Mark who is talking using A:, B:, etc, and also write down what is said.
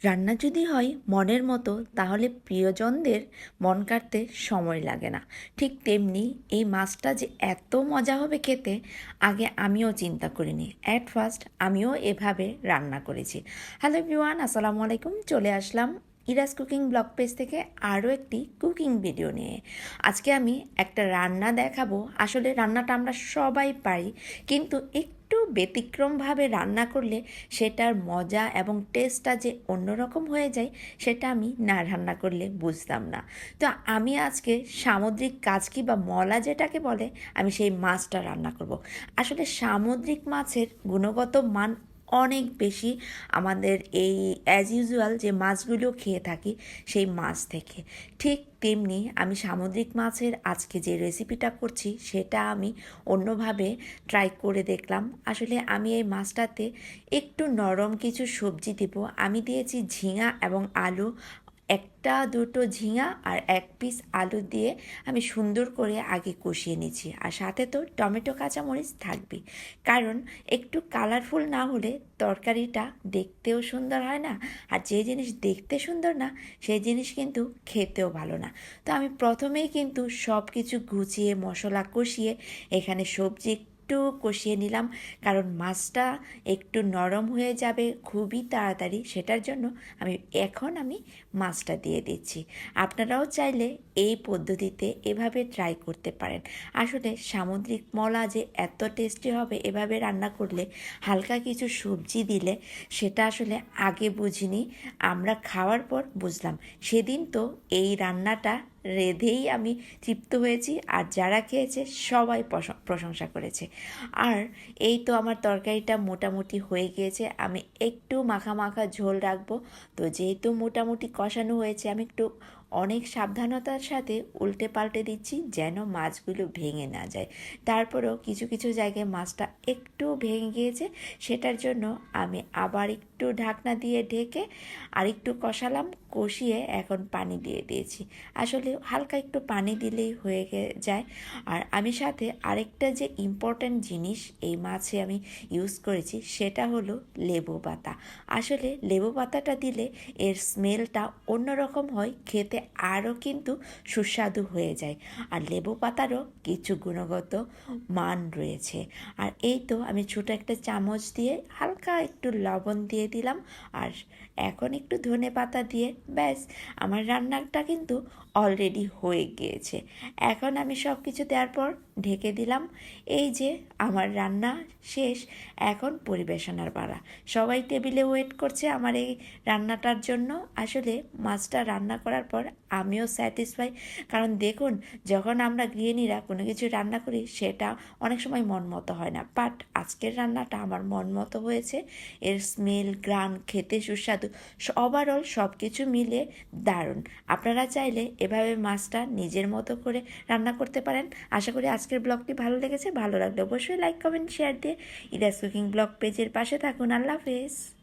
A: রান্না যদি হয় মনের মতো তাহলে প্রিয়জনদের মন কাড়তে সময় লাগে না। ঠিক তেমনি এই মাছটা যে এত মজা হবে খেতে আগে আমিও চিন্তা করিনি। অ্যাট ফার্স্ট আমিও এভাবে রান্না করেছি। হ্যালো এভরিওয়ান, আসসালামু আলাইকুম। চলে আসলাম ইরাস কুকিং ব্লগ পেজ থেকে আরও একটি কুকিং ভিডিও নিয়ে। আজকে আমি একটা রান্না দেখাবো। আসলে রান্নাটা আমরা সবাই পারি, কিন্তু একটু ব্যতিক্রমভাবে রান্না করলে সেটার মজা এবং টেস্টটা যে অন্যরকম হয়ে যায় সেটা আমি না রান্না করলে বুঝতাম না। তো আমি আজকে সামুদ্রিক কাচকি বা মলা যেটাকে বলে, আমি সেই মাছটা রান্না করব। আসলে সামুদ্রিক মাছের গুণগত মান অনেক বেশি আমাদের এই অ্যাজ ইউজুয়াল যে মাছগুলো খেয়ে থাকি সেই মাছ থেকে। ঠিক তেমনি আমি সামুদ্রিক মাছের আজকে যে রেসিপিটা করছি সেটা আমি অন্যভাবে ট্রাই করে দেখলাম। আসলে আমি এই মাছটাতে একটু নরম কিছু সবজি দেব। আমি দিয়েছি ঝিঙা এবং আলু, একটা দুটো ঝিঙা আর এক পিস আলু দিয়ে আমি সুন্দর করে আগে কষিয়ে নিচ্ছি। আর সাথে তো টমেটো কাঁচামরিচ থাকবেই, কারণ একটু কালারফুল না হলে তরকারিটা দেখতেও সুন্দর হয় না, আর যে জিনিস দেখতে সুন্দর না সেই জিনিস কিন্তু খেতেও ভালো না। তো আমি প্রথমেই কিন্তু সব কিছু গুছিয়ে মশলা কষিয়ে এখানে সবজি একটু কষিয়ে নিলাম, কারণ মাছটা একটু নরম হয়ে যাবে খুবই তাড়াতাড়ি, সেটার জন্য আমি মাছটা দিয়ে দিচ্ছি। আপনারাও চাইলে এই পদ্ধতিতে এভাবে ট্রাই করতে পারেন। আসলে সামুদ্রিক মলা যে এত টেস্টি হবে এভাবে রান্না করলে, হালকা কিছু সবজি দিলে, সেটা আসলে আগে বুঝিনি, আমরা খাওয়ার পর বুঝলাম। সেদিন তো এই রান্নাটা রেঁধেই আমি তৃপ্ত হয়েছি, আর যারা খেয়েছে সবাই প্রশংসা করেছে। আর এই তো আমার তরকারিটা মোটামুটি হয়ে গিয়েছে। আমি একটু মাখা মাখা ঝোল রাখবো। তো যেহেতু মোটামুটি কষানো হয়েছে, আমি একটু অনেক সাবধানতার সাথে উল্টে পাল্টে দিচ্ছি যেন মাছগুলো ভেঙে না যায়। তারপরেও কিছু কিছু জায়গায় মাছটা একটু ভেঙে গিয়েছে, সেটার জন্য আমি আবার একটু ঢাকনা দিয়ে ঢেকে আর একটু কষালাম। কষিয়ে এখন পানি দিয়ে দিয়েছি। আসলে হালকা একটু পানি দিলেই হয়ে যায়। আর আমি সাথে আরেকটা যে ইম্পর্ট্যান্ট জিনিস এই মাছে আমি ইউজ করেছি সেটা হলো লেবু পাতা। আসলে লেবু পাতাটা দিলে এর স্মেলটা অন্যরকম হয়, খেতে আরও কিন্তু সুস্বাদু হয়ে যায়। আর লেবু পাতারও কিছু গুণগত মান রয়েছে। আর এই তো আমি ছোটো একটা চামচ দিয়ে হালকা একটু লবণ দিয়ে দিলাম, আর এখন একটু ধনে পাতা দিয়ে ব্যাস আমার রান্নাটা কিন্তু অলরেডি হয়ে গিয়েছে। এখন আমি সব কিছু দেওয়ার পর ঢেকে দিলাম। এই যে আমার রান্না শেষ, এখন পরিবেশনার পালা। সবাই টেবিলে ওয়েট করছে আমার এই রান্নাটার জন্য। আসলে মাছটা রান্না করার পর আমিও স্যাটিসফাই, কারণ দেখুন, যখন আমরা গৃহিণীরা কোনো কিছু রান্না করি সেটা অনেক সময় মন মতো হয় না, বাট আজকের রান্নাটা আমার মন মতো হয়েছে। এর স্মেল, গ্রান, খেতে সুস্বাদু, ওভারঅল সব কিছু মিলে দারুণ। আপনারা চাইলে এভাবে মাছটা নিজের মতো করে রান্না করতে পারেন। আশা করি আজকের ব্লগটি ভালো লেগেছে। ভালো লাগলে অবশ্যই লাইক, কমেন্ট, শেয়ার দিয়ে ইরাস কুকিং ব্লগ পেজের পাশে থাকুন। আল্লাহ হাফেজ।